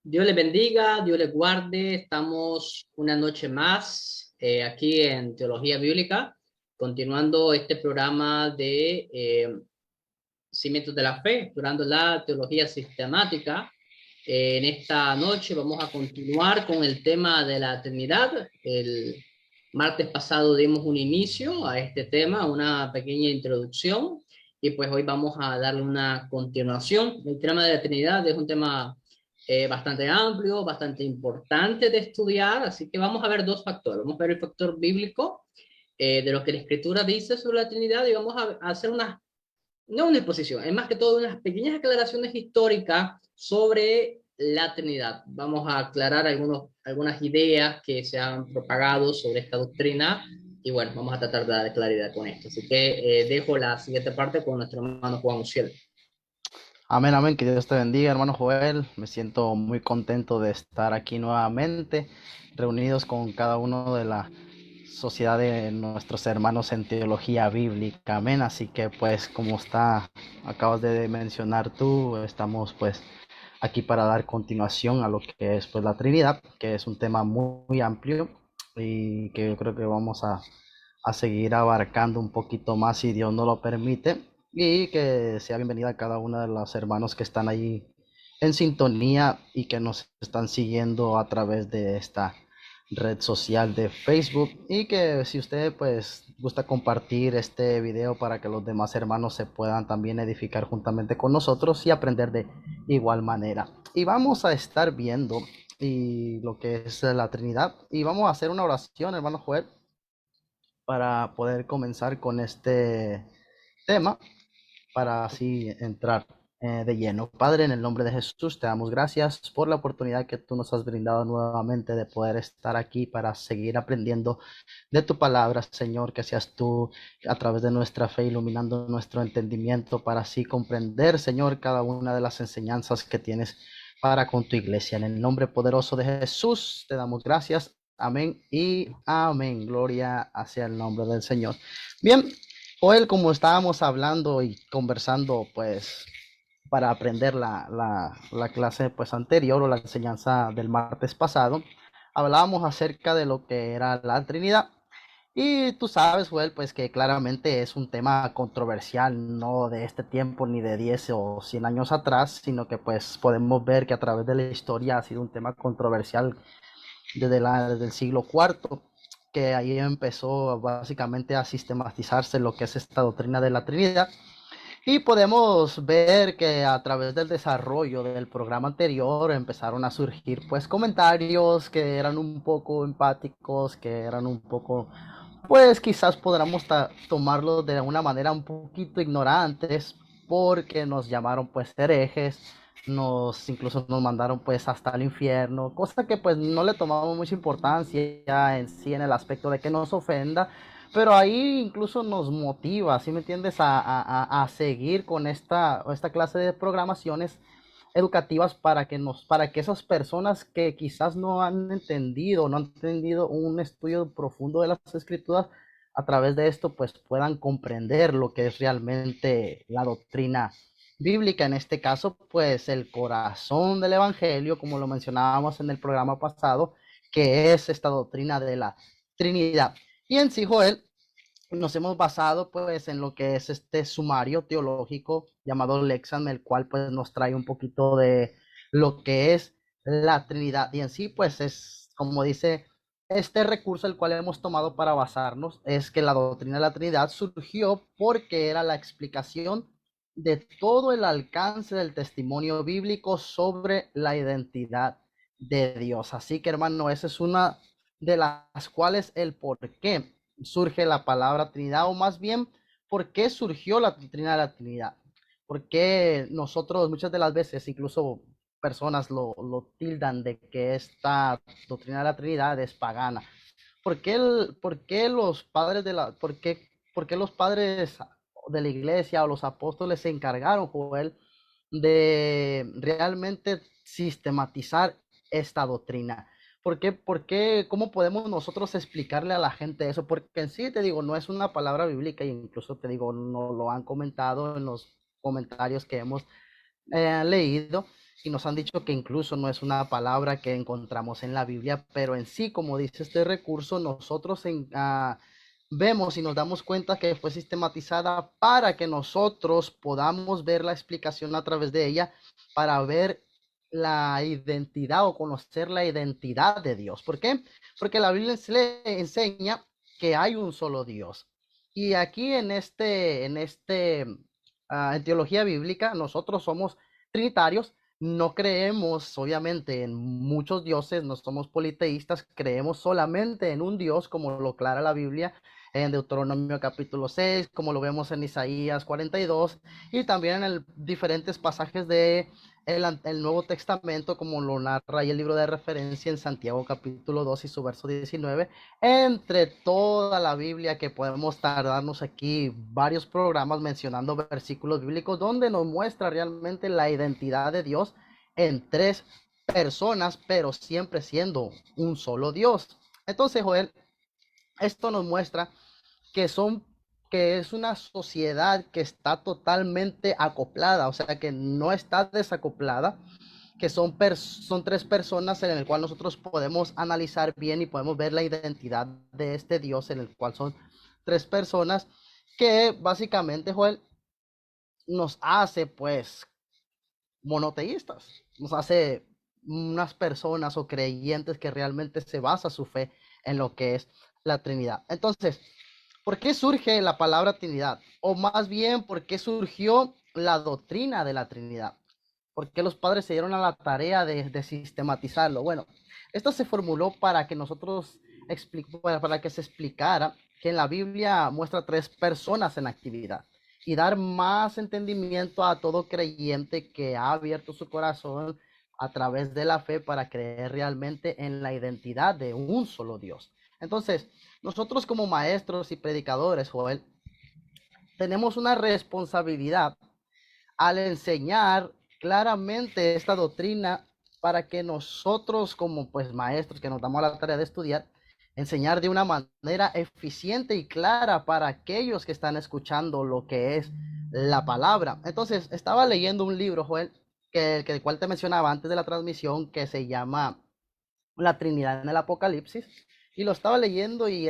Dios les bendiga, Dios les guarde. Estamos una noche más aquí en Teología Bíblica, continuando este programa de Cimientos de la Fe, explorando la teología sistemática. En esta noche vamos a continuar con el tema de la Trinidad. El martes pasado dimos un inicio a este tema, una pequeña introducción, y pues hoy vamos a darle una continuación. El tema de la Trinidad es un tema bastante amplio, bastante importante de estudiar, así que vamos a ver dos factores. Vamos a ver el factor bíblico de lo que la Escritura dice sobre la Trinidad y vamos a hacer unas no una exposición, es más que todo unas pequeñas aclaraciones históricas sobre la Trinidad. Vamos a aclarar algunas ideas que se han propagado sobre esta doctrina y bueno, vamos a tratar de dar claridad con esto. Así que dejo la siguiente parte con nuestro hermano Juan Uciel. Amén, amén, que Dios te bendiga, hermano Joel. Me siento muy contento de estar aquí nuevamente, reunidos con cada uno de la sociedad de nuestros hermanos en teología bíblica. Amén. Así que pues acabas de mencionar tú, estamos pues aquí para dar continuación a lo que es pues la Trinidad, que es un tema muy amplio y que yo creo que vamos a seguir abarcando un poquito más si Dios nos lo permite. Y que sea bienvenida a cada uno de los hermanos que están ahí en sintonía y que nos están siguiendo a través de esta red social de Facebook, y que si usted pues gusta compartir este video para que los demás hermanos se puedan también edificar juntamente con nosotros y aprender de igual manera. Y vamos a estar viendo y lo que es la Trinidad, y vamos a hacer una oración, hermano Joel, para poder comenzar con este tema, para así entrar de lleno. Padre, en el nombre de Jesús, te damos gracias por la oportunidad que tú nos has brindado nuevamente de poder estar aquí para seguir aprendiendo de tu palabra, Señor, que seas tú a través de nuestra fe iluminando nuestro entendimiento para así comprender, Señor, cada una de las enseñanzas que tienes para con tu iglesia. En el nombre poderoso de Jesús, te damos gracias. Amén y amén. Gloria hacia el nombre del Señor. Bien, Joel, como estábamos hablando y conversando, pues para aprender la clase pues anterior, o la enseñanza del martes pasado, hablábamos acerca de lo que era la Trinidad. Y tú sabes, Joel, pues que claramente es un tema controversial, no de este tiempo ni de 10 o 100 años atrás, sino que pues podemos ver que a través de la historia ha sido un tema controversial desde el siglo cuarto, que ahí empezó básicamente a sistematizarse lo que es esta doctrina de la Trinidad. Y podemos ver que a través del desarrollo del programa anterior empezaron a surgir pues comentarios que eran un poco empáticos, que eran un poco, pues quizás podamos tomarlo de una manera un poquito ignorantes, porque nos llamaron pues herejes, incluso nos mandaron pues hasta el infierno, cosa que pues no le tomamos mucha importancia en sí, en el aspecto de que nos ofenda, pero ahí incluso nos motiva, ¿sí me entiendes?, a seguir con esta clase de programaciones educativas para que esas personas que quizás no han entendido un estudio profundo de las escrituras, a través de esto pues puedan comprender lo que es realmente la doctrina bíblica, en este caso pues el corazón del evangelio, como lo mencionábamos en el programa pasado, que es esta doctrina de la Trinidad. Y en sí, Joel, nos hemos basado pues en lo que es este sumario teológico llamado Lexan, el cual pues nos trae un poquito de lo que es la Trinidad, y en sí pues es como dice este recurso, el cual hemos tomado para basarnos, es que la doctrina de la Trinidad surgió porque era la explicación de todo el alcance del testimonio bíblico sobre la identidad de Dios. Así que, hermano, esa es una de las cuales el por qué surge la palabra Trinidad, o más bien, ¿por qué surgió la doctrina de la Trinidad? Porque nosotros muchas de las veces, incluso personas lo tildan de que esta doctrina de la Trinidad es pagana. ¿Por qué los padres por qué los padres de la iglesia o los apóstoles se encargaron, Joel, de realmente sistematizar esta doctrina? ¿Cómo podemos nosotros explicarle a la gente eso? Porque en sí, te digo, no es una palabra bíblica, y incluso te digo, no lo han comentado en los comentarios que hemos leído. y nos han dicho que incluso no es una palabra que encontramos en la Biblia, pero en sí, como dice este recurso, nosotros vemos y nos damos cuenta que fue sistematizada para que nosotros podamos ver la explicación a través de ella, para ver la identidad o conocer la identidad de Dios. ¿Por qué? Porque la Biblia le enseña que hay un solo Dios. Y aquí en teología bíblica, nosotros somos trinitarios, no creemos obviamente en muchos dioses, no somos politeístas, creemos solamente en un Dios, como lo aclara la Biblia en Deuteronomio capítulo 6, como lo vemos en Isaías 42, y también en diferentes pasajes de el Nuevo Testamento, como lo narra ahí el libro de referencia en Santiago capítulo 2 y su verso 19. Entre toda la Biblia, que podemos tardarnos aquí varios programas mencionando versículos bíblicos donde nos muestra realmente la identidad de Dios en tres personas, pero siempre siendo un solo Dios. Entonces, Joel, esto nos muestra que que es una sociedad que está totalmente acoplada, o sea, que no está desacoplada, que son tres personas en el cual nosotros podemos analizar bien y podemos ver la identidad de este Dios, en el cual son tres personas que básicamente, Joel, nos hace pues monoteístas, nos hace unas personas o creyentes que realmente se basa su fe en lo que es la Trinidad. Entonces, ¿por qué surge la palabra Trinidad? O más bien, ¿por qué surgió la doctrina de la Trinidad? ¿Por qué los padres se dieron a la tarea de sistematizarlo? Bueno, esto se formuló para que nosotros, para que se explicara que en la Biblia muestra tres personas en actividad y dar más entendimiento a todo creyente que ha abierto su corazón a través de la fe para creer realmente en la identidad de un solo Dios. Entonces, nosotros como maestros y predicadores, Joel, tenemos una responsabilidad al enseñar claramente esta doctrina para que nosotros como pues maestros que nos damos a la tarea de estudiar, enseñar de una manera eficiente y clara para aquellos que están escuchando lo que es la palabra. Entonces, estaba leyendo un libro, Joel, que el cual te mencionaba antes de la transmisión, que se llama La Trinidad en el Apocalipsis, y lo estaba leyendo y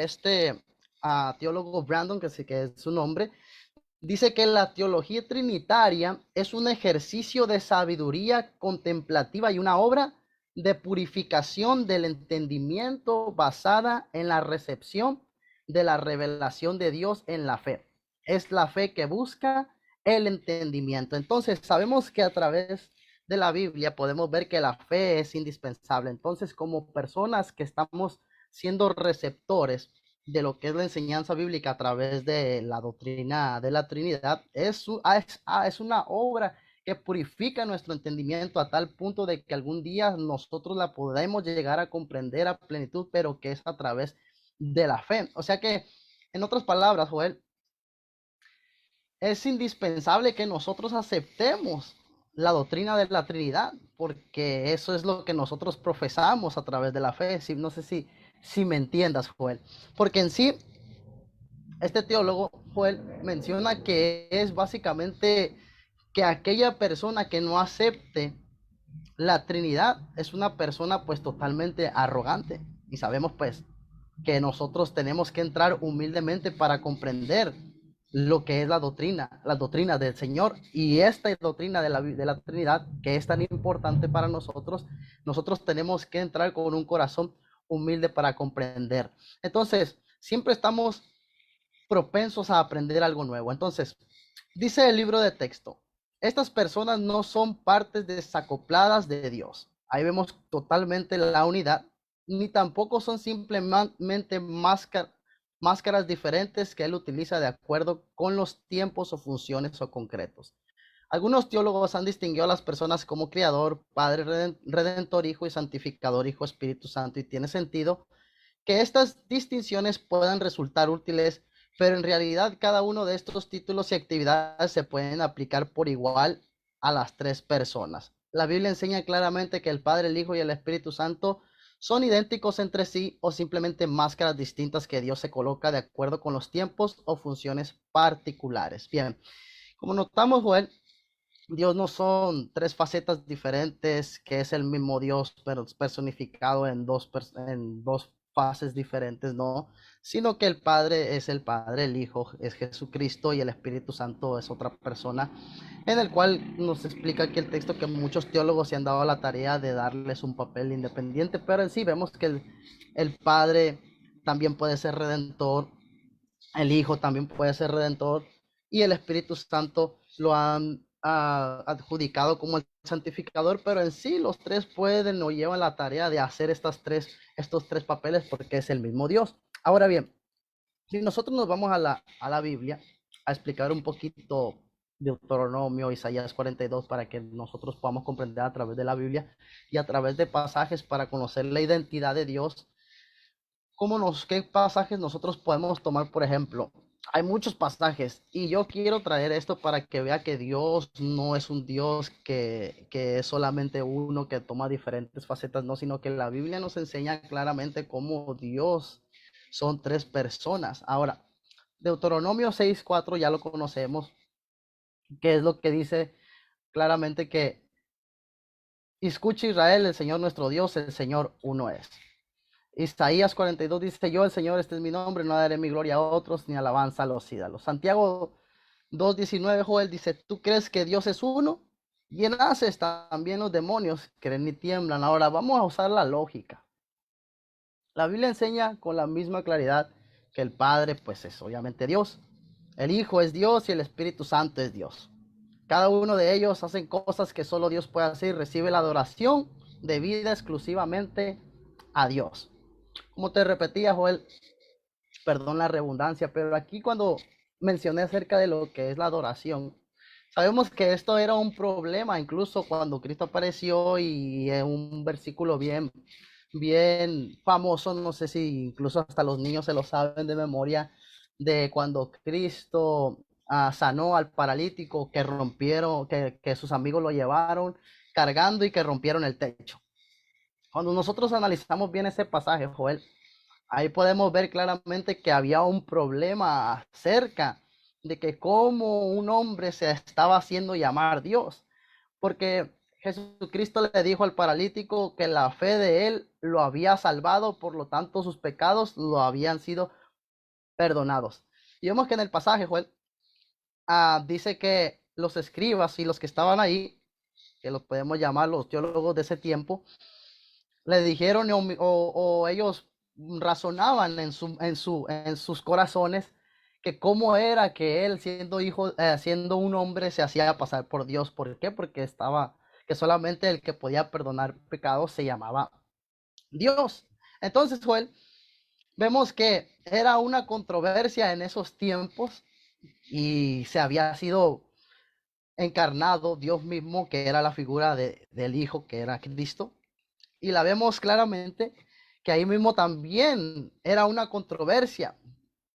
teólogo Brandon, que es su nombre, dice que la teología trinitaria es un ejercicio de sabiduría contemplativa y una obra de purificación del entendimiento basada en la recepción de la revelación de Dios en la fe. Es la fe que busca el entendimiento. Entonces, sabemos que a través de la Biblia podemos ver que la fe es indispensable. Entonces, como personas que estamos siendo receptores de lo que es la enseñanza bíblica a través de la doctrina de la Trinidad, es una obra que purifica nuestro entendimiento a tal punto de que algún día nosotros la podemos llegar a comprender a plenitud, pero que es a través de la fe. O sea que, en otras palabras, Joel, es indispensable que nosotros aceptemos la doctrina de la Trinidad, porque eso es lo que nosotros profesamos a través de la fe. No sé si me entiendas, Joel. Porque en sí, este teólogo, Joel, menciona que es básicamente que aquella persona que no acepte la Trinidad es una persona pues totalmente arrogante. Y sabemos pues que nosotros tenemos que entrar humildemente para comprender lo que es la doctrina del Señor, y esta doctrina de la Trinidad, que es tan importante para nosotros, nosotros tenemos que entrar con un corazón humilde para comprender. Entonces, siempre estamos propensos a aprender algo nuevo. Entonces, dice el libro de texto, estas personas no son partes desacopladas de Dios. Ahí vemos totalmente la unidad, ni tampoco son simplemente máscaras diferentes que él utiliza de acuerdo con los tiempos o funciones o concretos. Algunos teólogos han distinguido a las personas como Creador, Padre, Redentor, Hijo y Santificador, Hijo, Espíritu Santo, y tiene sentido que estas distinciones puedan resultar útiles, pero en realidad cada uno de estos títulos y actividades se pueden aplicar por igual a las tres personas. La Biblia enseña claramente que el Padre, el Hijo y el Espíritu Santo son idénticos entre sí o simplemente máscaras distintas que Dios se coloca de acuerdo con los tiempos o funciones particulares. Bien, como notamos, Joel, Dios no son tres facetas diferentes, que es el mismo Dios, pero personificado en dos fases diferentes, no, sino que el Padre es el Padre, el Hijo es Jesucristo y el Espíritu Santo es otra persona, en el cual nos explica aquí el texto que muchos teólogos se han dado la tarea de darles un papel independiente, pero en sí vemos que el Padre también puede ser redentor, el Hijo también puede ser redentor y el Espíritu Santo lo han adjudicado como el santificador, pero en sí los tres pueden o llevan la tarea de hacer estos tres papeles porque es el mismo Dios. Ahora bien, si nosotros nos vamos a la Biblia a explicar un poquito Deuteronomio, Isaías 42, para que nosotros podamos comprender a través de la Biblia y a través de pasajes para conocer la identidad de Dios, qué pasajes nosotros podemos tomar, por ejemplo. Hay muchos pasajes y yo quiero traer esto para que vea que Dios no es un Dios que es solamente uno que toma diferentes facetas, no, sino que la Biblia nos enseña claramente cómo Dios son tres personas. Ahora, Deuteronomio 6:4 ya lo conocemos, que es lo que dice claramente que escucha Israel, el Señor nuestro Dios, el Señor uno es. Isaías 42 dice, yo el Señor, este es mi nombre, no daré mi gloria a otros, ni alabanza a los ídolos. Santiago 2:19, Joel dice, ¿tú crees que Dios es uno? Bien haces, también los demonios creen y tiemblan. Ahora vamos a usar la lógica. La Biblia enseña con la misma claridad que el Padre, pues es obviamente Dios. El Hijo es Dios y el Espíritu Santo es Dios. Cada uno de ellos hacen cosas que solo Dios puede hacer y recibe la adoración debida exclusivamente a Dios. Como te repetía, Joel, perdón la redundancia, pero aquí cuando mencioné acerca de lo que es la adoración, sabemos que esto era un problema incluso cuando Cristo apareció y en un versículo bien famoso, no sé si incluso hasta los niños se lo saben de memoria, de cuando Cristo sanó al paralítico que rompieron, que sus amigos lo llevaron cargando y que rompieron el techo. Cuando nosotros analizamos bien ese pasaje, Joel, ahí podemos ver claramente que había un problema acerca de que cómo un hombre se estaba haciendo llamar Dios, porque Jesucristo le dijo al paralítico que la fe de él lo había salvado, por lo tanto sus pecados lo habían sido perdonados. Y vemos que en el pasaje, Joel, dice que los escribas y los que estaban ahí, que los podemos llamar los teólogos de ese tiempo, le dijeron o ellos razonaban en sus corazones que cómo era que él siendo hijo, siendo un hombre se hacía pasar por Dios. ¿Por qué? Porque que solamente el que podía perdonar pecados se llamaba Dios. Entonces, Joel, vemos que era una controversia en esos tiempos y se había sido encarnado Dios mismo, que era la figura del Hijo, que era Cristo. Y la vemos claramente que ahí mismo también era una controversia.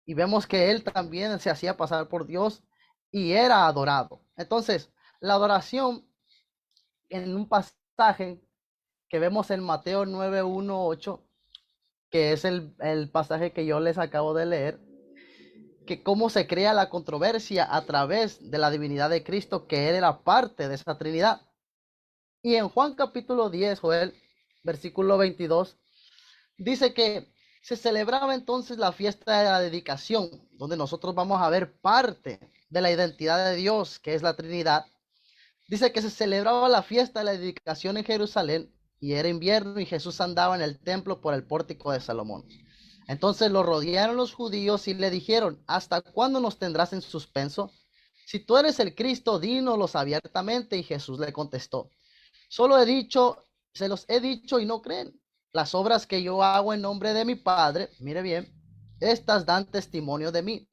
Y vemos que él también se hacía pasar por Dios y era adorado. Entonces, la adoración en un pasaje que vemos en Mateo 9:1-8, que es el pasaje que yo les acabo de leer, que cómo se crea la controversia a través de la divinidad de Cristo, que él era parte de esa Trinidad. Y en Juan capítulo 10, Joel, versículo 22, dice que se celebraba entonces la fiesta de la dedicación, donde nosotros vamos a ver parte de la identidad de Dios, que es la Trinidad. Dice que se celebraba la fiesta de la dedicación en Jerusalén y era invierno y Jesús andaba en el templo por el pórtico de Salomón. Entonces lo rodearon los judíos y le dijeron, ¿hasta cuándo nos tendrás en suspenso? Si tú eres el Cristo, dínoslos abiertamente. Y Jesús le contestó, solo se los he dicho y no creen. Las obras que yo hago en nombre de mi Padre, mire bien, estas dan testimonio de mí.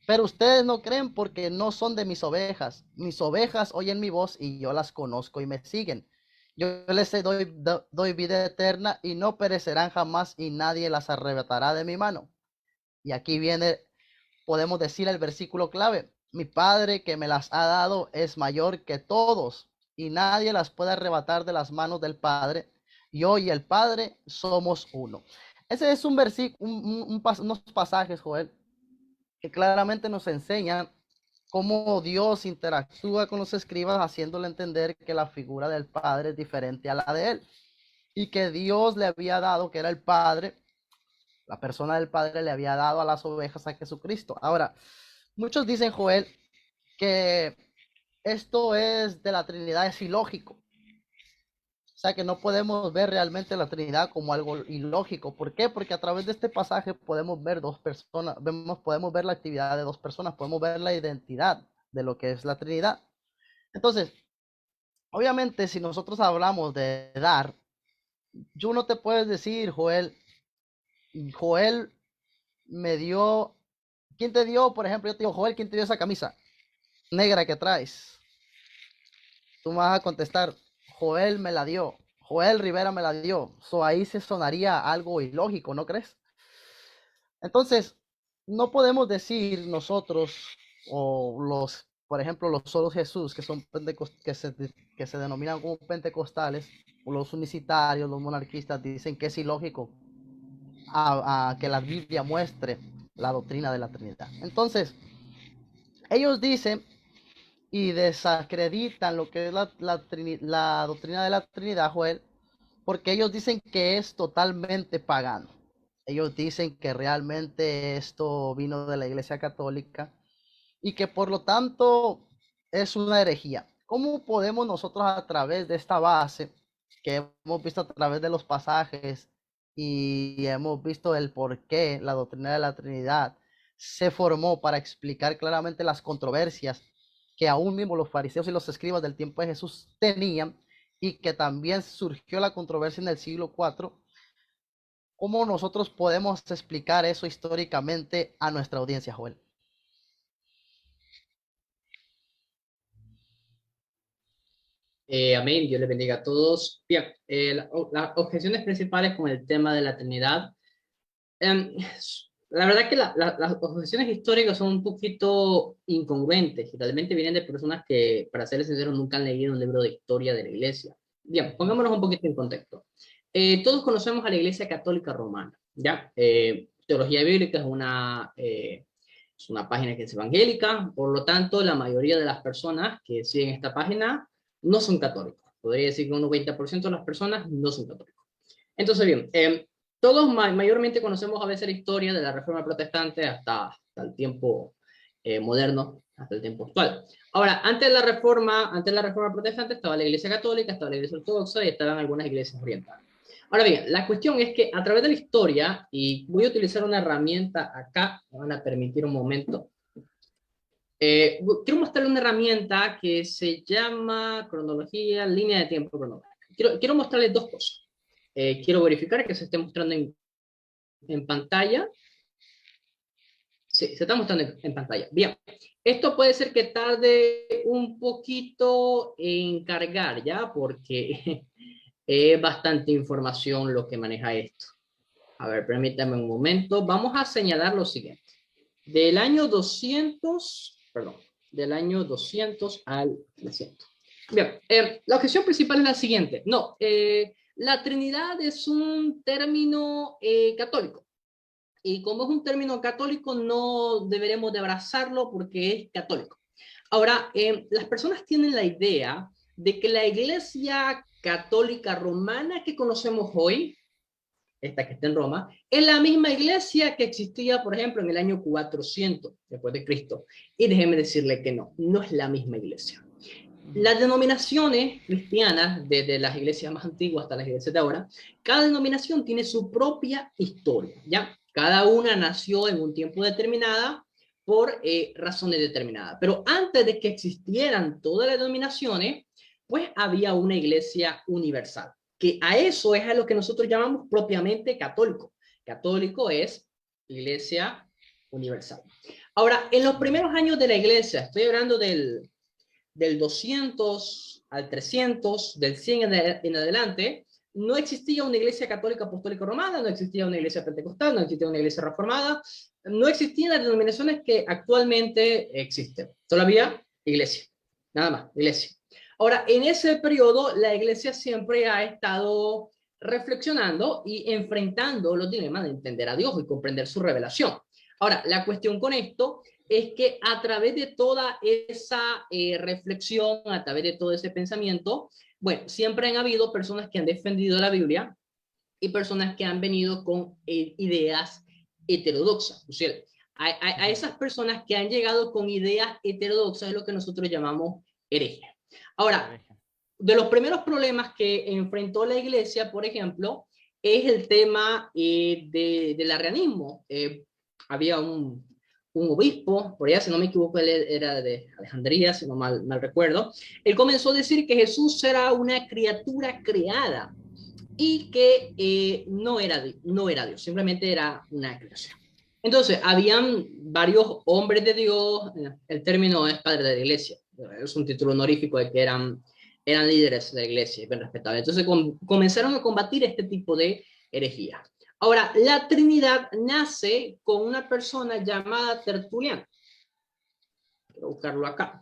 Pero ustedes no creen porque no son de mis ovejas. Mis ovejas oyen mi voz y yo las conozco y me siguen. Yo les doy vida eterna y no perecerán jamás y nadie las arrebatará de mi mano. Y aquí viene, podemos decir el versículo clave. Mi Padre que me las ha dado es mayor que todos y nadie las puede arrebatar de las manos del Padre. Yo y el Padre somos uno. Ese es un versículo, unos pasajes, Joel, que claramente nos enseñan cómo Dios interactúa con los escribas, haciéndole entender que la figura del Padre es diferente a la de él, y que Dios le había dado, que era el Padre, la persona del Padre le había dado a las ovejas a Jesucristo. Ahora, muchos dicen, Joel, que esto es de la Trinidad, es ilógico. O sea que no podemos ver realmente la Trinidad como algo ilógico. ¿Por qué? Porque a través de este pasaje podemos ver dos personas, podemos ver la actividad de dos personas, podemos ver la identidad de lo que es la Trinidad. Entonces, obviamente, si nosotros hablamos de dar, yo no te puedes decir, Joel me dio, ¿quién te dio? Por ejemplo, yo te digo, Joel, ¿quién te dio esa camisa negra que traes? Tú me vas a contestar, Joel me la dio, Joel Rivera me la dio. Ahí se sonaría algo ilógico, ¿no crees? Entonces, no podemos decir nosotros, o los, por ejemplo, los solos Jesús, que son que se denominan como pentecostales, o los unicitarios, los monarquistas, dicen que es ilógico a que la Biblia muestre la doctrina de la Trinidad. Entonces, ellos dicen y desacreditan lo que es la doctrina de la Trinidad, Joel, porque ellos dicen que es totalmente pagano. Ellos dicen que realmente esto vino de la Iglesia Católica y que por lo tanto es una herejía. ¿Cómo podemos nosotros a través de esta base que hemos visto a través de los pasajes y hemos visto el por qué la doctrina de la Trinidad se formó para explicar claramente las controversias que aún mismo los fariseos y los escribas del tiempo de Jesús tenían, y que también surgió la controversia en el siglo IV? ¿Cómo nosotros podemos explicar eso históricamente a nuestra audiencia, Joel? Amén, Dios les bendiga a todos. Bien, las objeciones principales con el tema de la Trinidad. em, la verdad que las objeciones históricas son un poquito incongruentes y realmente vienen de personas que, para serles sinceros, nunca han leído un libro de historia de la iglesia. Bien, pongámonos un poquito en contexto. Todos conocemos a la Iglesia Católica Romana, ¿ya? Teología Bíblica es una página que es evangélica, por lo tanto, la mayoría de las personas que siguen esta página no son católicos. Podría decir que un 90% de las personas no son católicos. Entonces, bien, todos mayormente conocemos a veces la historia de la Reforma Protestante hasta el tiempo moderno, hasta el tiempo actual. Ahora, antes de la Reforma Protestante estaba la Iglesia Católica, estaba la Iglesia Ortodoxa y estaban algunas iglesias orientales. Ahora bien, la cuestión es que a través de la historia, y voy a utilizar una herramienta acá, me van a permitir un momento. Quiero mostrarle una herramienta que se llama cronología, línea de tiempo cronológica. Quiero mostrarles dos cosas. Quiero verificar que se esté mostrando en pantalla. Sí, se está mostrando en pantalla. Bien, esto puede ser que tarde un poquito en cargar, ¿ya? Porque es bastante información lo que maneja esto. A ver, permítame un momento. Vamos a señalar lo siguiente. Del año 200, perdón, del año 200 al 300. Bien, la objeción principal es la siguiente. No, la Trinidad es un término católico. Y como es un término católico, no deberemos de abrazarlo porque es católico. Ahora, las personas tienen la idea de que la Iglesia Católica Romana que conocemos hoy, esta que está en Roma, es la misma iglesia que existía, por ejemplo, en el año 400 después de Cristo. Y déjeme decirle que no, no es la misma iglesia. Las denominaciones cristianas, desde las iglesias más antiguas hasta las iglesias de ahora, cada denominación tiene su propia historia, ¿ya? Cada una nació en un tiempo determinado por razones determinadas. Pero antes de que existieran todas las denominaciones, pues había una iglesia universal, que a eso es a lo que nosotros llamamos propiamente católico. Católico es iglesia universal. Ahora, en los primeros años de la iglesia, estoy hablando del 200 al 300, del 100 en adelante, no existía una iglesia católica apostólica romana, no existía una iglesia pentecostal, no existía una iglesia reformada, no existían las denominaciones que actualmente existen. Solo había iglesia, nada más, iglesia. Ahora, en ese periodo, la iglesia siempre ha estado reflexionando y enfrentando los dilemas de entender a Dios y comprender su revelación. Ahora, la cuestión con esto es que a través de toda esa reflexión, a través de todo ese pensamiento, bueno, siempre han habido personas que han defendido la Biblia y personas que han venido con ideas heterodoxas. O sea, a esas personas que han llegado con ideas heterodoxas es lo que nosotros llamamos herejes. Ahora, de los primeros problemas que enfrentó la iglesia, por ejemplo, es el tema del arrianismo. Había un obispo, por allá, si no me equivoco, él era de Alejandría, si no mal recuerdo. Él comenzó a decir que Jesús era una criatura creada y que no era Dios, simplemente era una creación. Entonces, habían varios hombres de Dios, el término es padre de la iglesia, es un título honorífico de que eran líderes de la iglesia, bien respetables. Entonces, comenzaron a combatir este tipo de herejía. Ahora, la Trinidad nace con una persona llamada Tertuliano. Quiero buscarlo acá.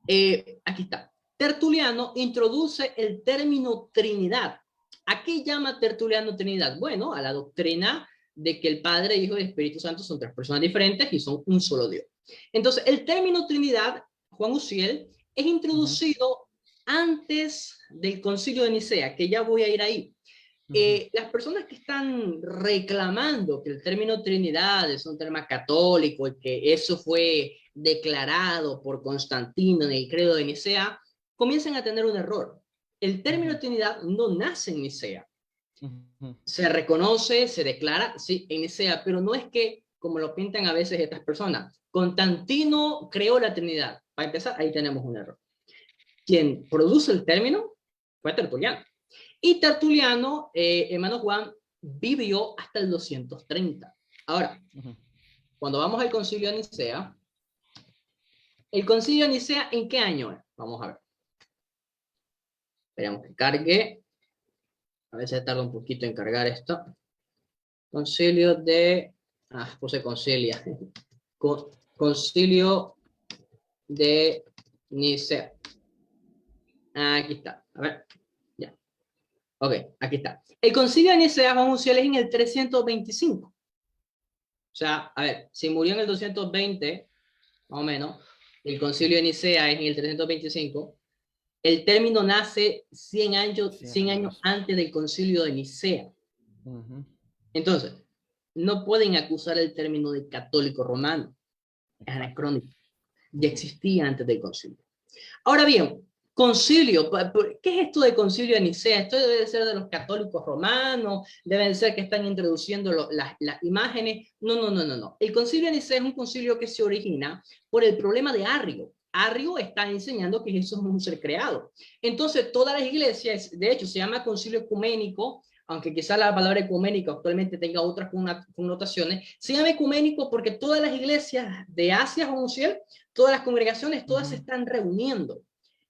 Aquí está. Tertuliano introduce el término Trinidad. ¿A qué llama Tertuliano Trinidad? Bueno, a la doctrina de que el Padre, Hijo y Espíritu Santo son tres personas diferentes y son un solo Dios. Entonces, el término Trinidad, Juan Uziel, es introducido antes del Concilio de Nicea, que ya voy a ir ahí. Las personas que están reclamando que el término Trinidad es un término católico y que eso fue declarado por Constantino en el Credo de Nicea, comienzan a tener un error. El término Trinidad no nace en Nicea. Se reconoce, se declara, sí, en Nicea, pero no es que, como lo pintan a veces estas personas, Constantino creó la Trinidad. Para empezar, ahí tenemos un error. Quien produce el término fue Tertuliano. Y Tertuliano, hermano Juan, vivió hasta el 230. Ahora, cuando vamos al Concilio de Nicea, ¿el Concilio de Nicea en qué año es? Vamos a ver. Esperamos que cargue. A veces tarda un poquito en cargar esto. Concilio de... puse concilia. Concilio de Nicea. Aquí está. A ver. Ya. Ok, aquí está. El Concilio de Nicea, Juan Uziel, es en el 325. O sea, a ver, si murió en el 220, más o menos, el Concilio de Nicea es en el 325, el término nace 100 años antes del Concilio de Nicea. Entonces, no pueden acusar el término de católico romano. Es anacrónico. Ya existía antes del concilio. Ahora bien, concilio, ¿qué es esto de concilio de Nicea? Esto debe ser de los católicos romanos, deben ser que están introduciendo las imágenes. No. El concilio de Nicea es un concilio que se origina por el problema de Arrio. Arrio está enseñando que Jesús es un ser creado. Entonces, todas las iglesias, de hecho, se llama concilio ecuménico, aunque quizá la palabra ecuménico actualmente tenga otras connotaciones, se llama ecuménico porque todas las iglesias de Asia, Juan Uziel, todas las congregaciones, todas se están reuniendo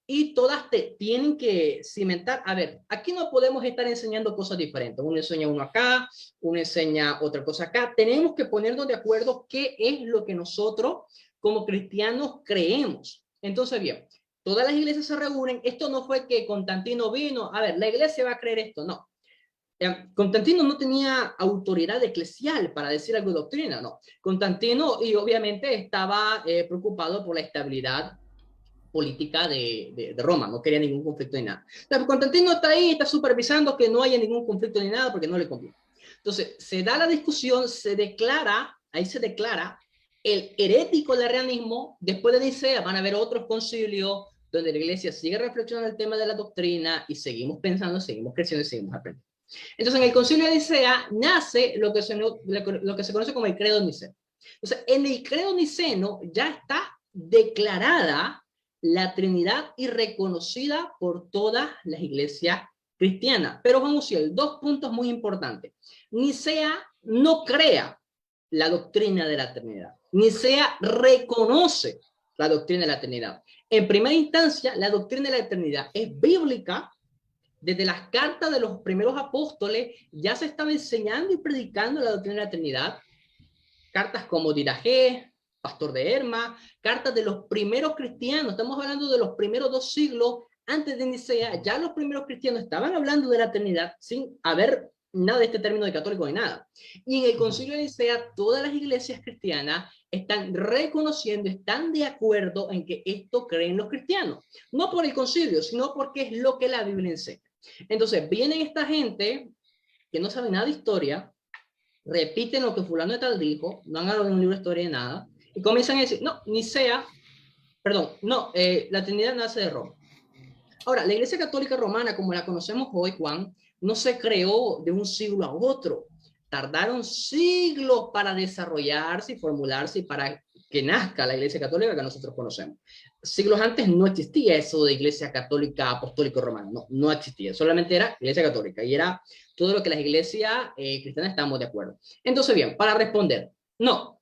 y todas tienen que cimentar. A ver, aquí no podemos estar enseñando cosas diferentes. Uno enseña uno acá, uno enseña otra cosa acá. Tenemos que ponernos de acuerdo qué es lo que nosotros como cristianos creemos. Entonces, bien, todas las iglesias se reúnen. Esto no fue que Constantino vino, a ver, la iglesia va a creer esto, no. Constantino no tenía autoridad eclesial para decir algo de doctrina, no. Constantino, y obviamente estaba preocupado por la estabilidad política de Roma, no quería ningún conflicto ni nada. Entonces, Constantino está ahí, está supervisando que no haya ningún conflicto ni nada porque no le conviene. Entonces, se da la discusión, ahí se declara el herético del arrianismo. Después de Nicea van a haber otros concilios donde la iglesia sigue reflexionando el tema de la doctrina y seguimos pensando, seguimos creciendo y seguimos aprendiendo. Entonces, en el concilio de Nicea nace lo que se conoce como el credo niceno. Entonces, en el credo niceno ya está declarada la Trinidad y reconocida por todas las iglesias cristianas. Pero Juan Uziel, dos puntos muy importantes. Nicea no crea la doctrina de la Trinidad. Nicea reconoce la doctrina de la Trinidad. En primera instancia, la doctrina de la Trinidad es bíblica. Desde las cartas de los primeros apóstoles ya se estaba enseñando y predicando la doctrina de la Trinidad. Cartas como Diragé, Pastor de Herma, cartas de los primeros cristianos. Estamos hablando de los primeros 2 siglos antes de Nicea. Ya los primeros cristianos estaban hablando de la Trinidad sin haber nada de este término de católico ni nada. Y en el Concilio de Nicea, todas las iglesias cristianas están reconociendo, están de acuerdo en que esto creen los cristianos. No por el concilio, sino porque es lo que la Biblia enseña. Entonces, viene esta gente que no sabe nada de historia, repiten lo que fulano de tal dijo, no han hablado de un libro de historia de nada, y comienzan a decir, no, Nicea, perdón, no, la Trinidad nace de Roma. Ahora, la Iglesia Católica Romana, como la conocemos hoy, Juan, no se creó de un siglo a otro. Tardaron siglos para desarrollarse y formularse y para que nazca la Iglesia Católica que nosotros conocemos. Siglos antes no existía eso de Iglesia Católica Apostólica Romana, no existía, solamente era Iglesia Católica y era todo lo que las iglesias cristianas estamos de acuerdo. Entonces, bien, para responder, no,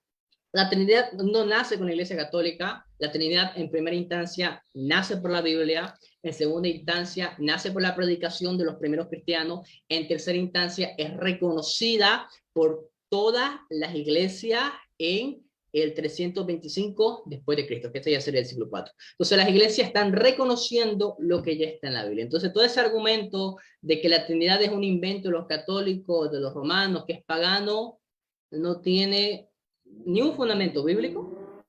la Trinidad no nace con la Iglesia Católica, la Trinidad en primera instancia nace por la Biblia, en segunda instancia nace por la predicación de los primeros cristianos, en tercera instancia es reconocida por todas las iglesias en el 325 después de Cristo, que este ya sería el siglo IV. Entonces las iglesias están reconociendo lo que ya está en la Biblia. Entonces todo ese argumento de que la Trinidad es un invento de los católicos, de los romanos, que es pagano, no tiene ni un fundamento bíblico,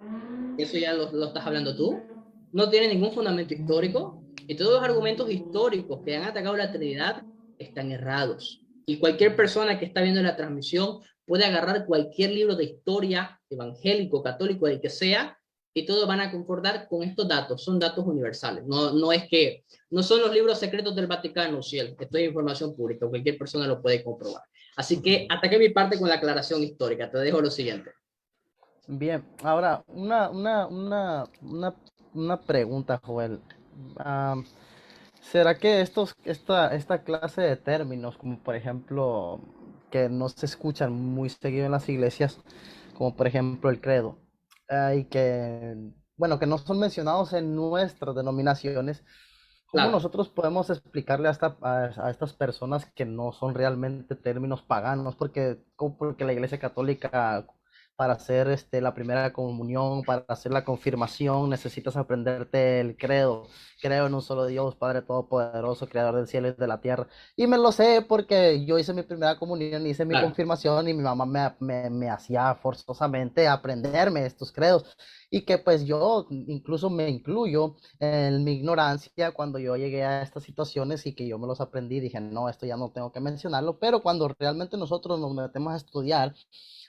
eso ya lo estás hablando tú, no tiene ningún fundamento histórico, y todos los argumentos históricos que han atacado la Trinidad están errados. Y cualquier persona que está viendo la transmisión puede agarrar cualquier libro de historia, evangélico, católico, el que sea, y todos van a concordar con estos datos, son datos universales, no es que, no son los libros secretos del Vaticano, si esto es información pública, cualquier persona lo puede comprobar. Así que ataqué mi parte con la aclaración histórica, te dejo lo siguiente. Bien, ahora una pregunta, Joel. Am, ¿Será que esta clase de términos, como por ejemplo, que no se escuchan muy seguido en las iglesias, como por ejemplo el credo, y que, bueno, que no son mencionados en nuestras denominaciones, ¿cómo Claro. nosotros podemos explicarle a estas personas que no son realmente términos paganos? Porque la Iglesia Católica, para hacer la primera comunión, para hacer la confirmación, necesitas aprenderte el credo. Creo en un solo Dios, Padre Todopoderoso, Creador del cielo y de la tierra. Y me lo sé porque yo hice mi primera comunión, hice mi Claro. confirmación y mi mamá me hacía forzosamente aprenderme estos credos. Y que pues yo incluso me incluyo en mi ignorancia cuando yo llegué a estas situaciones y que yo me los aprendí, dije, no, esto ya no tengo que mencionarlo, pero cuando realmente nosotros nos metemos a estudiar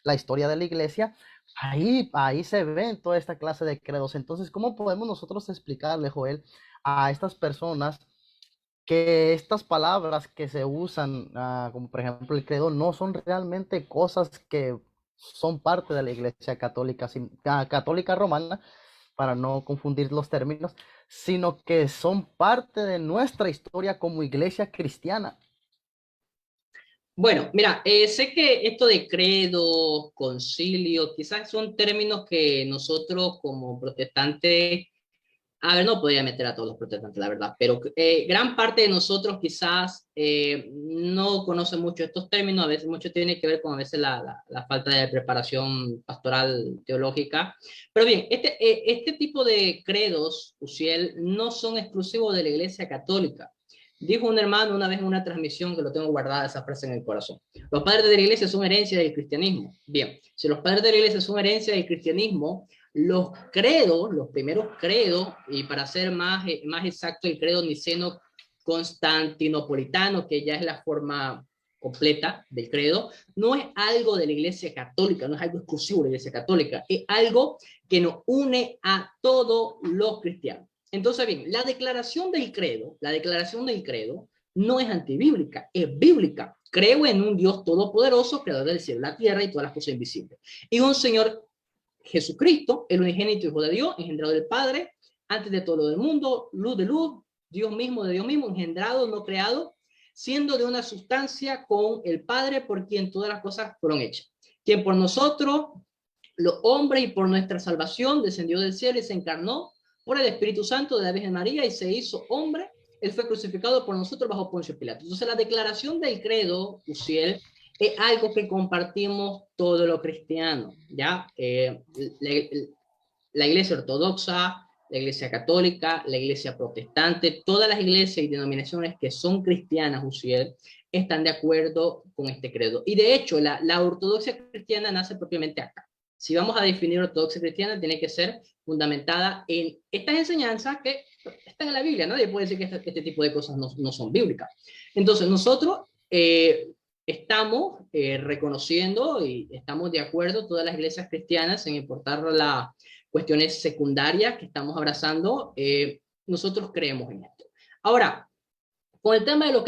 la historia de la iglesia, ahí se ven toda esta clase de credos. Entonces, ¿cómo podemos nosotros explicarle, Joel, a estas personas que estas palabras que se usan, como por ejemplo el credo, no son realmente cosas que son parte de la iglesia católica, católica romana, para no confundir los términos, sino que son parte de nuestra historia como iglesia cristiana? Bueno, mira, sé que esto de credo, concilio, quizás son términos que nosotros como protestantes, a ver, no podría meter a todos los protestantes, la verdad, pero gran parte de nosotros quizás no conoce mucho estos términos, a veces mucho tiene que ver con a veces la falta de preparación pastoral teológica. Pero bien, este tipo de credos, Uciel, no son exclusivos de la Iglesia Católica. Dijo un hermano una vez en una transmisión, que lo tengo guardada esa frase en el corazón: los padres de la iglesia son herencia del cristianismo. Bien, si los padres de la iglesia son herencia del cristianismo, los credos, los primeros credos, y para ser más exacto, el credo niceno constantinopolitano, que ya es la forma completa del credo, no es algo de la iglesia católica, no es algo exclusivo de la iglesia católica, es algo que nos une a todos los cristianos. Entonces, bien, la declaración del credo no es antibíblica, es bíblica. Creo en un Dios todopoderoso, creador del cielo, la tierra y todas las cosas invisibles. Y un Señor Jesucristo, el unigénito Hijo de Dios, engendrado del Padre, antes de todo lo del mundo, luz de luz, Dios mismo de Dios mismo, engendrado, no creado, siendo de una sustancia con el Padre, por quien todas las cosas fueron hechas. Quien por nosotros, los hombres, y por nuestra salvación, descendió del cielo y se encarnó por el Espíritu Santo de la Virgen María y se hizo hombre. Él fue crucificado por nosotros bajo Poncio Pilato. Entonces, la declaración del credo, Uciel, es algo que compartimos todos los cristianos, ¿ya? La iglesia ortodoxa, la iglesia católica, la iglesia protestante, todas las iglesias y denominaciones que son cristianas, Uciel, están de acuerdo con este credo. Y de hecho, la ortodoxia cristiana nace propiamente acá. Si vamos a definir ortodoxia cristiana, tiene que ser fundamentada en estas enseñanzas que están en la Biblia. Nadie puede decir que este tipo de cosas no son bíblicas. Entonces, nosotros estamos reconociendo y estamos de acuerdo, todas las iglesias cristianas, en importar las cuestiones secundarias que estamos abrazando, nosotros creemos en esto. Ahora, con el tema de los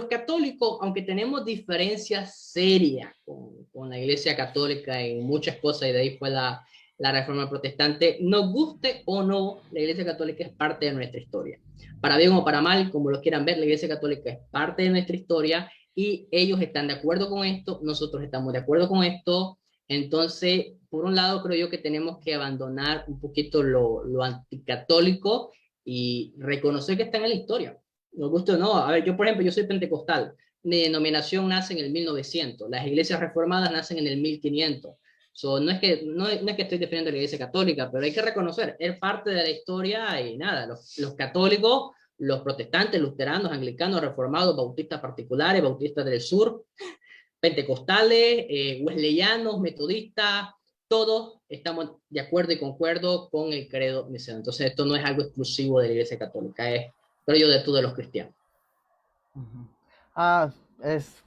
católicos, aunque tenemos diferencias serias con la Iglesia Católica en muchas cosas, y de ahí fue la Reforma Protestante, nos guste o no, la Iglesia Católica es parte de nuestra historia. Para bien o para mal, como lo quieran ver, la Iglesia Católica es parte de nuestra historia y ellos están de acuerdo con esto, nosotros estamos de acuerdo con esto. Entonces, por un lado, creo yo que tenemos que abandonar un poquito lo anticatólico y reconocer que está en la historia. Nos gusta o no. A ver, yo por ejemplo, yo soy pentecostal. Mi denominación nace en el 1900. Las iglesias reformadas nacen en el 1500. So, no es que estoy defendiendo la iglesia católica, pero hay que reconocer, es parte de la historia y nada, los católicos, los protestantes, luteranos, anglicanos, reformados, bautistas particulares, bautistas del sur, pentecostales, wesleyanos, metodistas, todos estamos de acuerdo y concuerdo con el credo niceno. Entonces esto no es algo exclusivo de la iglesia católica, es creo yo de todos los cristianos. Ujú. Es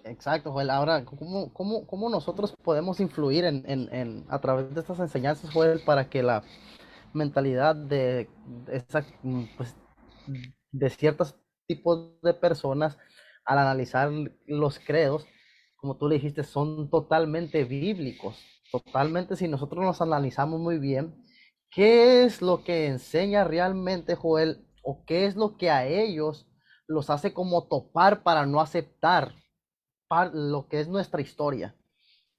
exacto, Joel. Ahora, ¿cómo nosotros podemos influir a través de estas enseñanzas, Joel, para que la mentalidad pues, de ciertos tipos de personas, al analizar los credos, como tú le dijiste, son totalmente bíblicos? Totalmente, si nosotros nos analizamos muy bien, ¿qué es lo que enseña realmente, Joel? ¿O qué es lo que a ellos los hace como topar para no aceptar lo que es nuestra historia?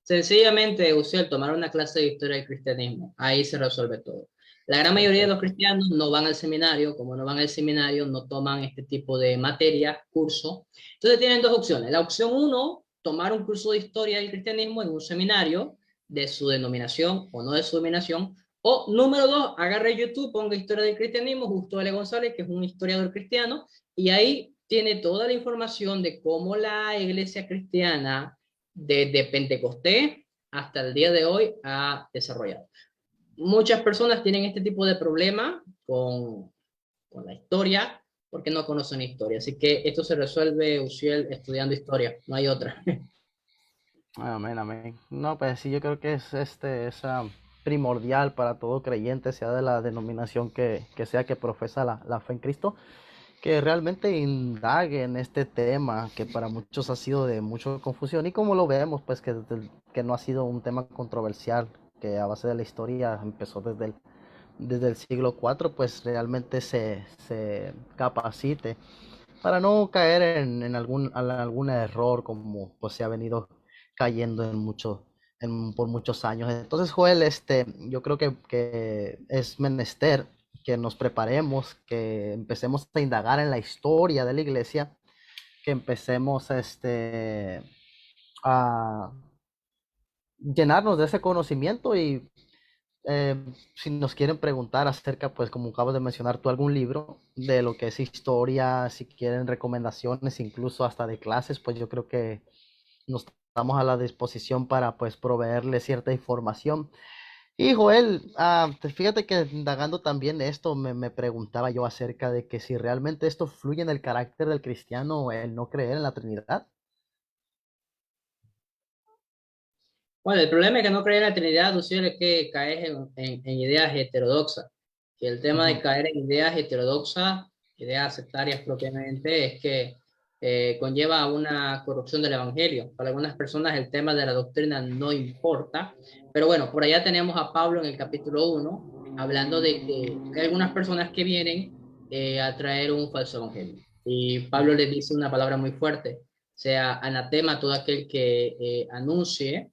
Sencillamente, Uciel, tomar una clase de historia del cristianismo, ahí se resuelve todo. La gran mayoría de los Perfecto. cristianos no van al seminario, como no van al seminario, no toman este tipo de materia, curso. Entonces tienen dos opciones. La opción uno, tomar un curso de historia del cristianismo en un seminario de su denominación o no de su denominación. O número dos, agarre YouTube, ponga historia del cristianismo, Justo L. González, que es un historiador cristiano, y ahí tiene toda la información de cómo la iglesia cristiana desde Pentecostés hasta el día de hoy ha desarrollado. Muchas personas tienen este tipo de problema con la historia porque no conocen historia. Así que esto se resuelve, Uciel, estudiando historia. No hay otra. Amén, amén. No, pues sí, yo creo que es primordial para todo creyente, sea de la denominación que sea que profesa la fe en Cristo, que realmente indague en este tema que para muchos ha sido de mucha confusión, y como lo vemos, pues que no ha sido un tema controversial, que a base de la historia empezó desde el siglo IV, pues realmente se capacite para no caer en algún error como pues se ha venido cayendo por muchos años. Entonces, Joel, yo creo que es menester que nos preparemos, que empecemos a indagar en la historia de la iglesia, que empecemos a llenarnos de ese conocimiento. Y si nos quieren preguntar acerca, pues como acabas de mencionar tú, algún libro de lo que es historia, si quieren recomendaciones, incluso hasta de clases, pues yo creo que nos estamos a la disposición para pues proveerle cierta información. Y Joel, fíjate que indagando también esto, me preguntaba yo acerca de que si realmente esto fluye en el carácter del cristiano, el no creer en la Trinidad. Bueno, el problema es que no creer en la Trinidad, Uciel, es que caes en ideas heterodoxas. Y el tema de Ujú. caer en ideas heterodoxas, ideas sectarias propiamente, es que conlleva a una corrupción del Evangelio. Para algunas personas el tema de la doctrina no importa, pero bueno, por allá tenemos a Pablo en el capítulo 1, hablando de que hay algunas personas que vienen a traer un falso evangelio. Y Pablo les dice una palabra muy fuerte, sea anatema a todo aquel que anuncie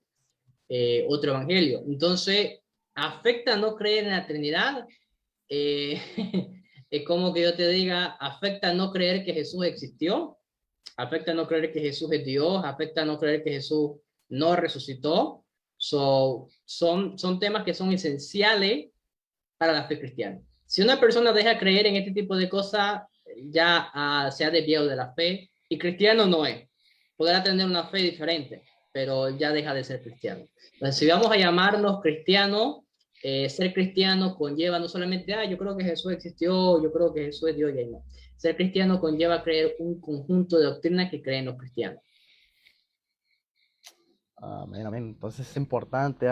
otro evangelio. Entonces, afecta no creer en la Trinidad. Eh, es como que yo te diga, afecta no creer que Jesús existió, afecta no creer que Jesús es Dios, afecta no creer que Jesús no resucitó. Son temas que son esenciales para la fe cristiana. Si una persona deja creer en este tipo de cosas, ya se ha desviado de la fe y cristiano no es. Podrá tener una fe diferente, pero ya deja de ser cristiano. Entonces, si vamos a llamarnos cristianos, ser cristiano conlleva no solamente, yo creo que Jesús existió, yo creo que Jesús es Dios, y ahí no. Ser cristiano conlleva creer un conjunto de doctrinas que creen los cristianos. Amén, amén. Entonces es importante.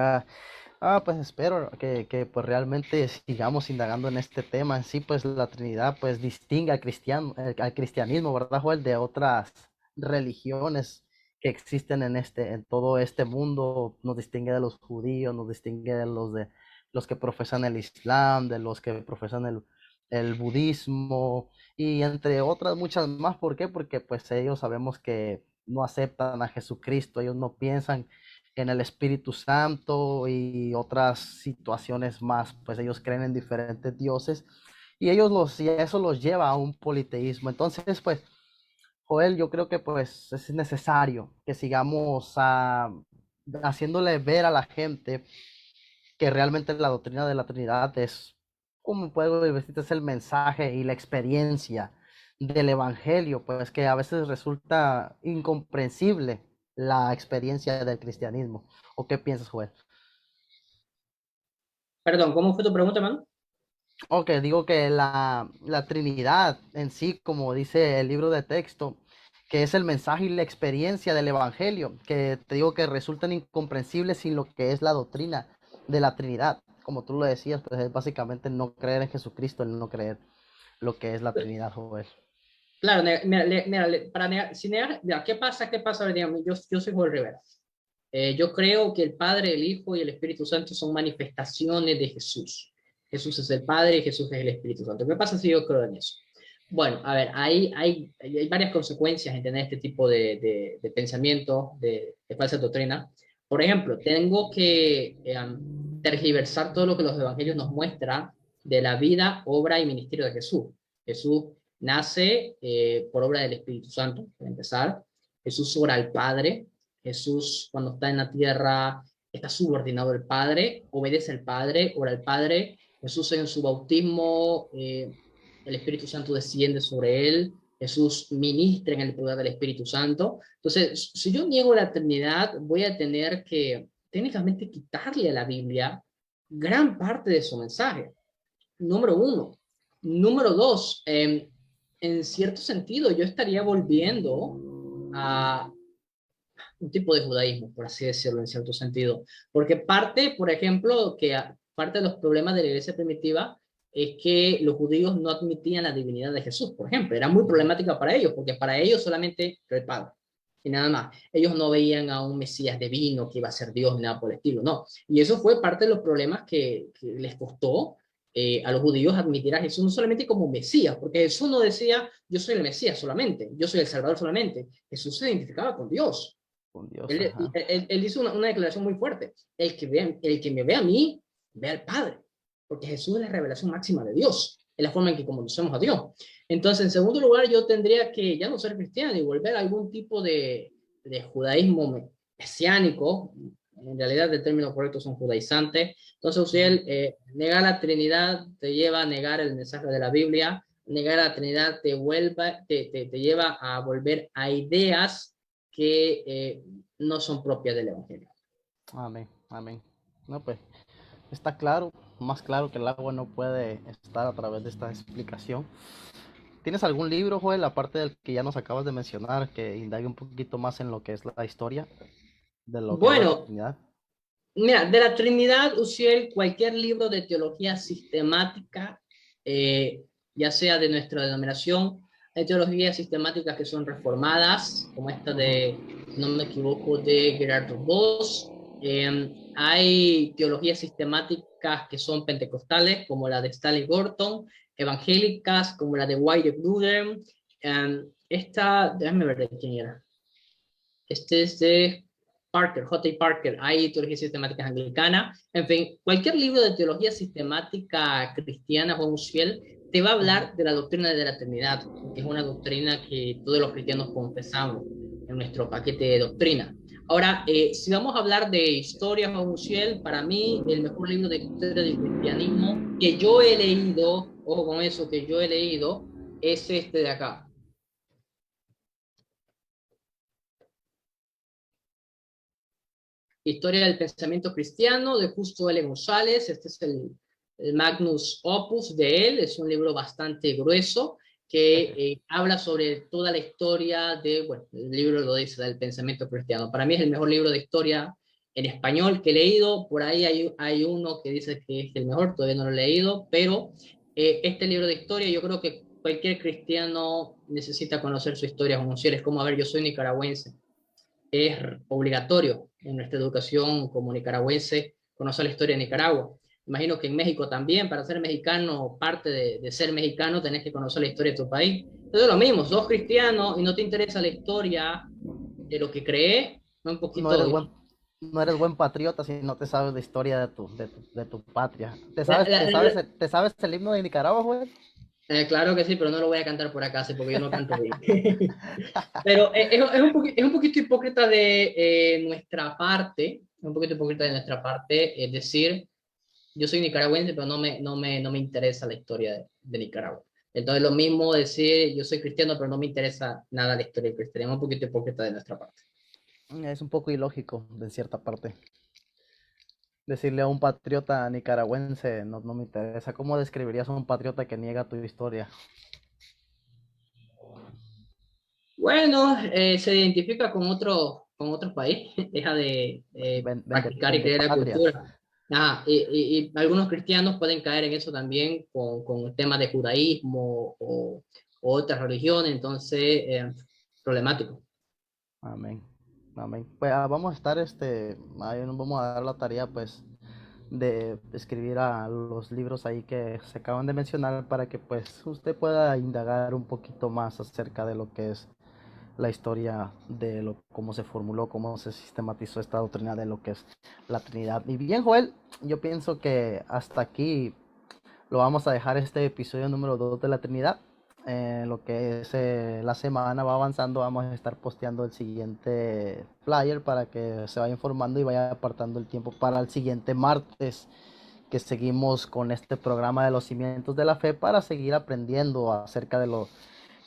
Pues espero que pues realmente sigamos indagando en este tema. En sí, pues la Trinidad pues distingue al cristianismo, ¿verdad, Joel? De otras religiones que existen en todo este mundo. Nos distingue de los judíos, nos distingue de los que profesan el Islam, de los que profesan el budismo y entre otras muchas más. ¿Por qué? Porque pues ellos sabemos que no aceptan a Jesucristo, ellos no piensan en el Espíritu Santo y otras situaciones más, pues ellos creen en diferentes dioses y eso los lleva a un politeísmo. Entonces, pues, Joel, yo creo que pues es necesario que sigamos haciéndole ver a la gente que realmente la doctrina de la Trinidad es, como puedo decir, es el mensaje y la experiencia del Evangelio, pues que a veces resulta incomprensible la experiencia del cristianismo. ¿O qué piensas, Joel? Perdón, ¿cómo fue tu pregunta, man? Ok, digo que la Trinidad en sí, como dice el libro de texto, que es el mensaje y la experiencia del Evangelio, que te digo que resultan incomprensibles sin lo que es la doctrina de la Trinidad. Como tú lo decías, pues es básicamente no creer en Jesucristo, el no creer lo que es la Trinidad, Joel. Claro, mira, para negar, si negar, mira, ¿qué pasa? ¿Qué pasa? Digamos, yo soy Joel Rivera. Yo creo que el Padre, el Hijo y el Espíritu Santo son manifestaciones de Jesús. Jesús es el Padre y Jesús es el Espíritu Santo. ¿Qué pasa si yo creo en eso? Bueno, a ver, hay varias consecuencias en tener este tipo de pensamiento, de falsa doctrina. Por ejemplo, tengo que tergiversar todo lo que los evangelios nos muestran de la vida, obra y ministerio de Jesús. Jesús nace por obra del Espíritu Santo, para empezar. Jesús ora al Padre. Jesús, cuando está en la tierra, está subordinado al Padre, obedece al Padre, ora al Padre. Jesús en su bautismo, el Espíritu Santo desciende sobre él. Jesús ministra en el poder del Espíritu Santo. Entonces, si yo niego la Trinidad, voy a tener que técnicamente quitarle a la Biblia gran parte de su mensaje. Número uno. Número dos, en cierto sentido, yo estaría volviendo a un tipo de judaísmo, por así decirlo, en cierto sentido. Porque parte, por ejemplo, parte de los problemas de la iglesia primitiva es que los judíos no admitían la divinidad de Jesús, por ejemplo. Era muy problemática para ellos, porque para ellos solamente era el Padre. Y nada más. Ellos no veían a un Mesías divino que iba a ser Dios ni nada por el estilo, no. Y eso fue parte de los problemas que les costó a los judíos admitir a Jesús no solamente como Mesías, porque Jesús no decía yo soy el Mesías solamente, yo soy el Salvador solamente. Jesús se identificaba con Dios. Con Dios, ajá. Él hizo una declaración muy fuerte. El que me ve a mí, ve al Padre. Porque Jesús es la revelación máxima de Dios. Es la forma en que conocemos a Dios. Entonces, en segundo lugar, yo tendría que ya no ser cristiano y volver a algún tipo de judaísmo mesiánico. En realidad, el término correcto son judaizantes. Entonces, si él negar la Trinidad te lleva a negar el mensaje de la Biblia. Negar la Trinidad te lleva a volver a ideas que no son propias del Evangelio. Amén, amén. No, pues está claro, más claro que el agua no puede estar a través de esta explicación. ¿Tienes algún libro, Joel, aparte del que ya nos acabas de mencionar, que indague un poquito más en lo que es la historia de lo que es la Bueno, Trinidad? mira, de la Trinidad, Uciel, cualquier libro de teología sistemática, ya sea de nuestra denominación, hay teologías sistemáticas que son reformadas, como esta de, si no me equivoco, de Gerardo Voss. Hay teologías sistemáticas que son pentecostales, como la de Stanley Gorton, evangélicas, como la de Wyatt Luder. Esta, déjame ver de quién era. Este es de Parker, J. Parker. Hay teología sistemática anglicana. En fin, cualquier libro de teología sistemática cristiana, Juan Uciel, te va a hablar de la doctrina de la Trinidad, que es una doctrina que todos los cristianos confesamos en nuestro paquete de doctrina. Ahora, si vamos a hablar de historia, Juan Uciel, para mí el mejor libro de historia del cristianismo que yo he leído, ojo con eso, que yo he leído, es este de acá. Historia del Pensamiento Cristiano, de Justo L. González. Este es el Magnus Opus de él. Es un libro bastante grueso que habla sobre toda la historia de, bueno, el libro lo dice, del pensamiento cristiano. Para mí es el mejor libro de historia en español que he leído. Por ahí hay uno que dice que es el mejor, todavía no lo he leído, pero este libro de historia yo creo que cualquier cristiano necesita conocer su historia como si es como, a ver, yo soy nicaragüense. Es obligatorio en nuestra educación como nicaragüense conocer la historia de Nicaragua. Imagino que en México también, para ser mexicano, parte de ser mexicano, tenés que conocer la historia de tu país. Entonces, lo mismo, sos cristiano y no te interesa la historia de lo que crees, un No poquito... eres buen, no eres buen patriota si no te sabes la historia de tu patria. La- la- la- Te sabes el himno de Nicaragua, güey? claro que sí, pero no lo voy a cantar por acá, sí, porque yo no canto bien. Pero es un poquito hipócrita de nuestra parte, un poquito hipócrita de nuestra parte, es decir, yo soy nicaragüense, pero no me interesa la historia de Nicaragua. Entonces, lo mismo decir, yo soy cristiano, pero no me interesa nada la historia del cristianismo, un poquito hipócrita de nuestra parte. Es un poco ilógico, de cierta parte. Decirle a un patriota nicaragüense no me interesa. ¿Cómo describirías a un patriota que niega tu historia? Bueno, se identifica con otro país, deja de practicar y Vende creer la patrias. cultura. Ajá, y algunos cristianos pueden caer en eso también con el tema de judaísmo o otras religiones, entonces, problemático. Amén. Amén. Pues vamos a estar, ahí nos vamos a dar la tarea, pues, de escribir a los libros ahí que se acaban de mencionar para que, pues, usted pueda indagar un poquito más acerca de lo que es la historia de cómo se formuló, cómo se sistematizó esta doctrina de lo que es la Trinidad. Y bien, Joel, yo pienso que hasta aquí lo vamos a dejar este episodio número 2 de la Trinidad. Lo que es la semana va avanzando, vamos a estar posteando el siguiente flyer para que se vaya informando y vaya apartando el tiempo para el siguiente martes, que seguimos con este programa de los cimientos de la fe para seguir aprendiendo acerca de lo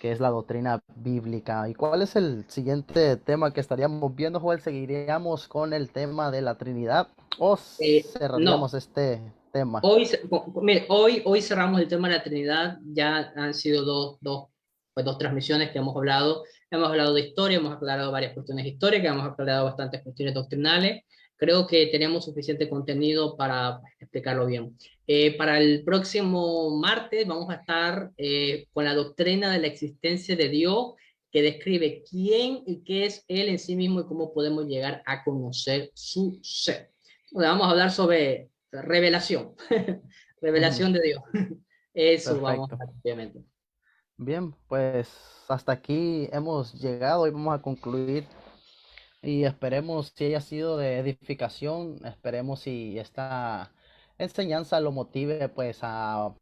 que es la doctrina bíblica. ¿Y cuál es el siguiente tema que estaríamos viendo, Joel? ¿Seguiríamos con el tema de la Trinidad o No, cerraríamos este tema? mire, hoy cerramos el tema de la Trinidad. Ya han sido pues dos transmisiones que hemos hablado. Hemos hablado de historia, hemos aclarado varias cuestiones históricas, hemos aclarado bastantes cuestiones doctrinales. Creo que tenemos suficiente contenido para explicarlo bien. Para el próximo martes vamos a estar con la doctrina de la existencia de Dios, que describe quién y qué es Él en sí mismo y cómo podemos llegar a conocer su ser. Vamos a hablar sobre revelación, revelación de Dios. Eso vamos Perfecto. a obviamente. Bien, pues hasta aquí hemos llegado y vamos a concluir y esperemos si haya sido de edificación, esperemos si esta enseñanza lo motive pues a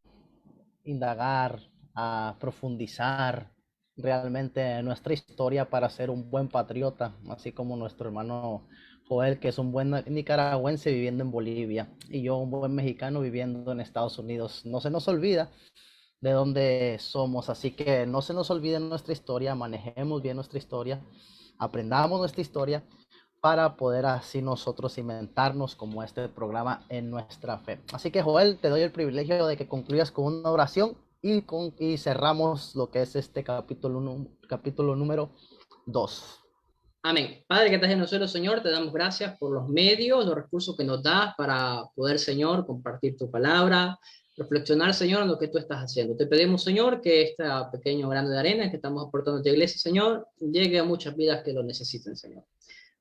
indagar, a profundizar realmente en nuestra historia para ser un buen patriota, así como nuestro hermano Joel, que es un buen nicaragüense viviendo en Bolivia, y yo un buen mexicano viviendo en Estados Unidos. No se nos olvida de dónde somos, así que no se nos olvide nuestra historia, manejemos bien nuestra historia, aprendamos nuestra historia para poder así nosotros cimentarnos como este programa en nuestra fe. Así que Joel, te doy el privilegio de que concluyas con una oración y cerramos lo que es este capítulo número 2. Amén. Padre que estás en los cielos, Señor, te damos gracias por los medios, los recursos que nos das para poder, Señor, compartir tu palabra, reflexionar, Señor, en lo que tú estás haciendo. Te pedimos, Señor, que este pequeño grano de arena que estamos aportando a tu iglesia, Señor, llegue a muchas vidas que lo necesiten, Señor.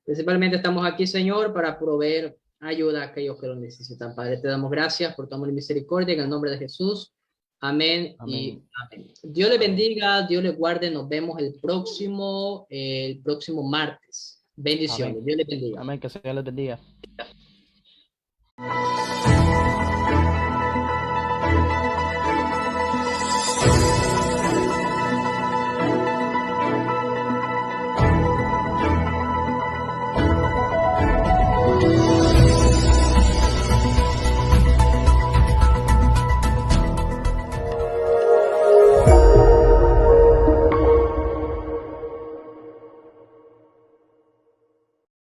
Principalmente estamos aquí, Señor, para proveer ayuda a aquellos que lo necesitan. Padre, te damos gracias por tu amor y misericordia en el nombre de Jesús. Amén y Amén. amén. Dios le Amén. bendiga, Dios le guarde. Nos vemos el próximo martes. Amén. Bendiciones. Dios le bendiga. Amén. Que se les bendiga.